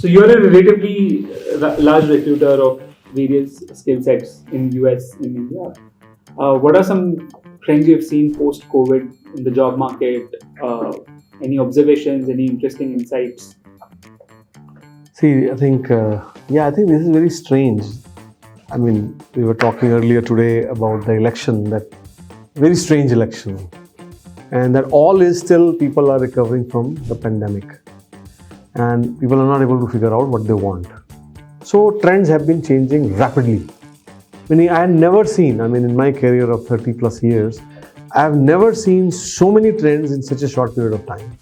So you're a relatively large recruiter of various skill sets in US, in India. What are some trends you've seen post-COVID in the job market? Any observations, any interesting insights? See, I think this is very strange. I mean, we were talking earlier today about the election, that very strange election, and that all is still people are recovering from the pandemic, and people are not able to figure out what they want. So trends have been changing rapidly. Meaning, I had never seen, in my career of 30 plus years, I have never seen so many trends in such a short period of time.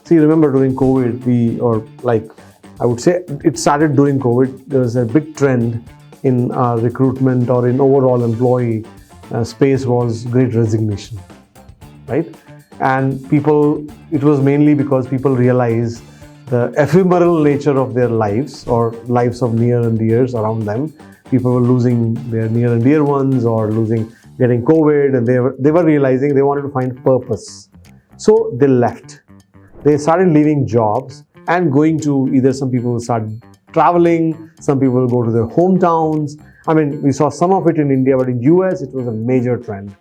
See, remember during COVID, I would say it started during COVID. There was a big trend in recruitment or in overall employee space was Great Resignation, right? And it was mainly because people realized the ephemeral nature of their lives or lives of near and dears around them. People were losing their near and dear ones or getting COVID, and they were realizing they wanted to find purpose. So they left. They started leaving jobs and going to either some people started traveling, some people will go to their hometowns. We saw some of it in India, but in US it was a major trend.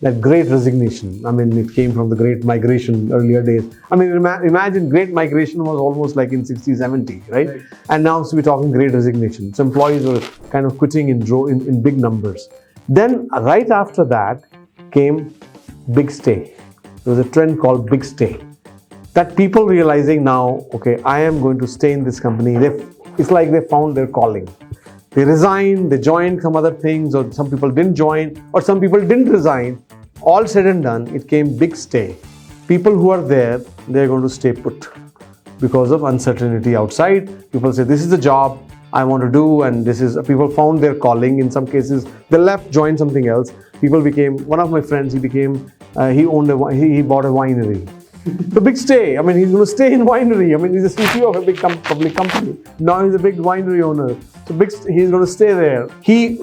That Great Resignation. It came from the Great Migration earlier days. Imagine Great Migration was almost like in 60, 70, right? And now we're talking Great Resignation. So employees were kind of quitting in big numbers. Then right after that came Big Stay. There was a trend called Big Stay. That people realizing now, okay, I am going to stay in this company. It's like they found their calling. They resigned, they joined some other things, or some people didn't join, or some people didn't resign. All said and done, it came Big Stay. People who are there, they're going to stay put because of uncertainty outside. People say, this is the job I want to do, and people found their calling. In some cases, they left, joined something else. One of my friends, he bought a winery. The Big Stay, he's going to stay in winery. He's a CEO of a big public company. Now he's a big winery owner. So he's going to stay there. He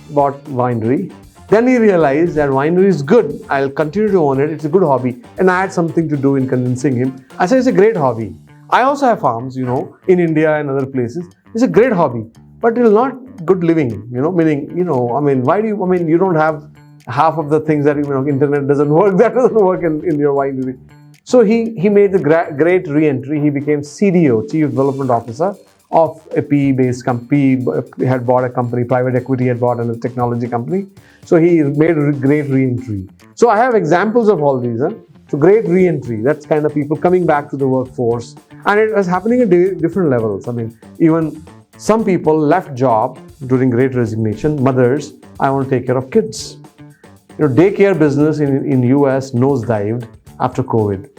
bought winery. Then he realized that winery is good. I'll continue to own it. It's a good hobby. And I had something to do in convincing him. I said, it's a great hobby. I also have farms, in India and other places. It's a great hobby, but it's not good living, why do you don't have half of the things that, internet doesn't work. That doesn't work in your winery. So he made the great Reentry. He became CDO, Chief Development Officer of a PE-based company. He had bought a company, private equity had bought a technology company. So he made a great Reentry. So I have examples of all these. So great Reentry, that's kind of people coming back to the workforce. And it was happening at different levels. Even some people left job during Great Resignation. Mothers, I want to take care of kids. Daycare business in US nosedived after COVID.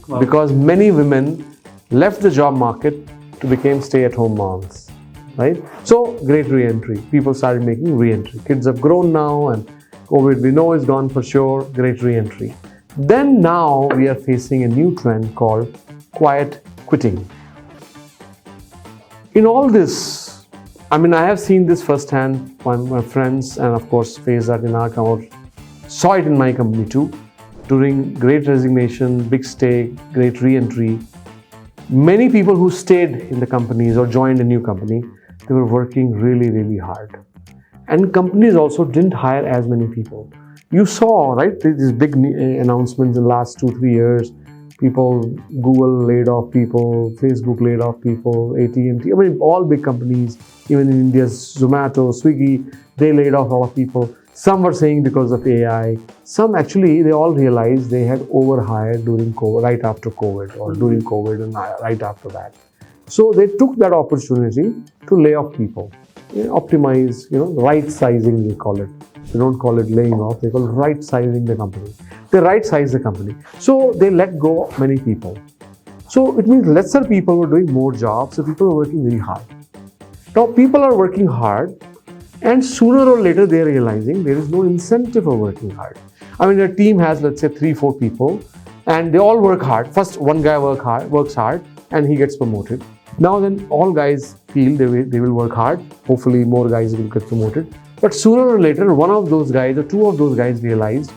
Wow. Because many women left the job market to become stay-at-home moms, right? So great Reentry. People started making Reentry. Kids have grown now, and COVID we know is gone for sure. Great Reentry. Then now we are facing a new trend called quiet quitting. In all this, I have seen this firsthand. My friends and of course face that in our company. Saw it in my company too. During Great Resignation, Big Stay, Great Reentry, many people who stayed in the companies or joined a new company, they were working really, really hard. And companies also didn't hire as many people. You saw, right, these big announcements in the last 2-3 years. Google laid off people, Facebook laid off people, AT&T, all big companies, even in India, Zomato, Swiggy, they laid off a lot of people. Some were saying because of AI. Some actually, they all realized they had overhired during COVID, right after COVID, or during COVID and right after that. So they took that opportunity to lay off people, optimize, right sizing, they call it. They don't call it laying off, they call it right sizing the company. They right size the company. So they let go of many people. So it means lesser people were doing more jobs, so people were working very hard. Now people are working hard, and sooner or later they are realizing there is no incentive for working hard. A team has, let's say, 3-4 people, and they all work hard. First, one guy works hard, and he gets promoted. Now then, all guys feel they will work hard. Hopefully, more guys will get promoted. But sooner or later, one of those guys or two of those guys realized,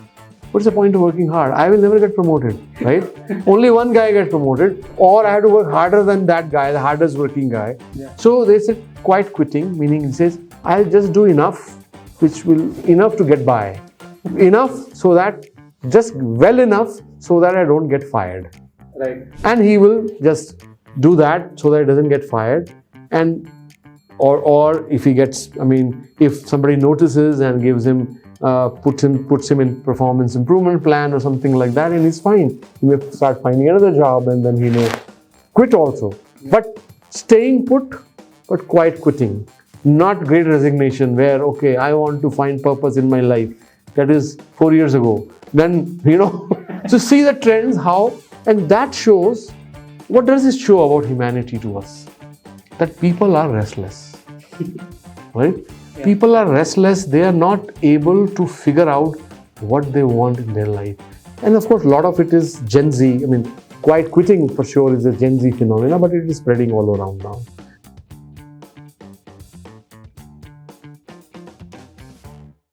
what's the point of working hard? I will never get promoted, right? Only one guy gets promoted, or I have to work harder than that guy, the hardest working guy. Yeah. So they said quiet quitting, meaning he says, I'll just do enough, enough to get by. Enough so that, just well enough so that I don't get fired. Right. And he will just do that so that he doesn't get fired. And or if he gets, if somebody notices and gives him, puts him in performance improvement plan or something like that, and he's fine. He may start finding another job, and then he may quit also. But staying put, but quiet quitting. Not great resignation where, okay, I want to find purpose in my life. That is 4 years ago. Then, to see the trends, how, and that shows, what does it show about humanity to us? That people are restless, right? Yeah. People are restless. They are not able to figure out what they want in their life. And of course, a lot of it is Gen Z. Quiet quitting for sure is a Gen Z phenomena, but it is spreading all around now.